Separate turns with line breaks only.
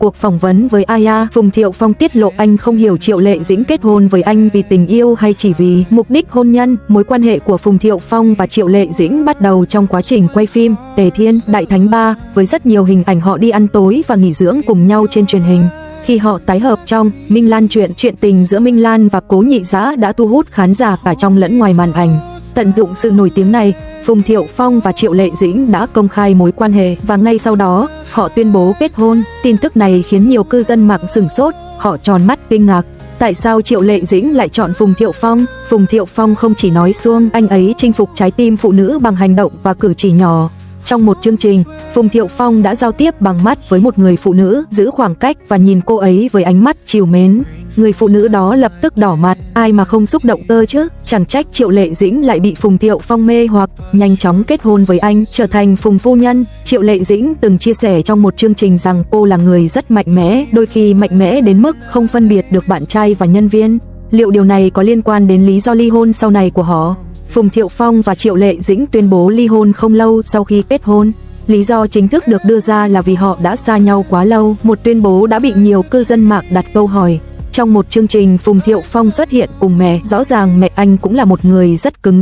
Cuộc phỏng vấn với Aya, Phùng Thiệu Phong tiết lộ anh không hiểu Triệu Lệ Dĩnh kết hôn với anh vì tình yêu hay chỉ vì mục đích hôn nhân. Mối quan hệ của Phùng Thiệu Phong và Triệu Lệ Dĩnh bắt đầu trong quá trình quay phim Tề Thiên, Đại Thánh 3, với rất nhiều hình ảnh họ đi ăn tối và nghỉ dưỡng cùng nhau trên truyền hình. Khi họ tái hợp trong Minh Lan chuyện tình giữa Minh Lan và Cố Nhị Dã đã thu hút khán giả cả trong lẫn ngoài màn ảnh. Tận dụng sự nổi tiếng này, Phùng Thiệu Phong và Triệu Lệ Dĩnh đã công khai mối quan hệ và ngay sau đó, họ tuyên bố kết hôn. Tin tức này khiến nhiều cư dân mạng sửng sốt, họ tròn mắt kinh ngạc. Tại sao Triệu Lệ Dĩnh lại chọn Phùng Thiệu Phong? Phùng Thiệu Phong không chỉ nói suông, anh ấy chinh phục trái tim phụ nữ bằng hành động và cử chỉ nhỏ. Trong một chương trình, Phùng Thiệu Phong đã giao tiếp bằng mắt với một người phụ nữ, giữ khoảng cách và nhìn cô ấy với ánh mắt trìu mến. Người phụ nữ đó lập tức đỏ mặt, ai mà không xúc động cơ chứ? Chẳng trách Triệu Lệ Dĩnh lại bị Phùng Thiệu Phong mê hoặc, nhanh chóng kết hôn với anh, trở thành Phùng phu nhân. Triệu Lệ Dĩnh từng chia sẻ trong một chương trình rằng cô là người rất mạnh mẽ, đôi khi mạnh mẽ đến mức không phân biệt được bạn trai và nhân viên. Liệu điều này có liên quan đến lý do ly hôn sau này của họ? Phùng Thiệu Phong và Triệu Lệ Dĩnh tuyên bố ly hôn không lâu sau khi kết hôn. Lý do chính thức được đưa ra là vì họ đã xa nhau quá lâu. Một tuyên bố đã bị nhiều cư dân mạng đặt câu hỏi. Trong một chương trình, Phùng Thiệu Phong xuất hiện cùng mẹ, rõ ràng mẹ anh cũng là một người rất cứng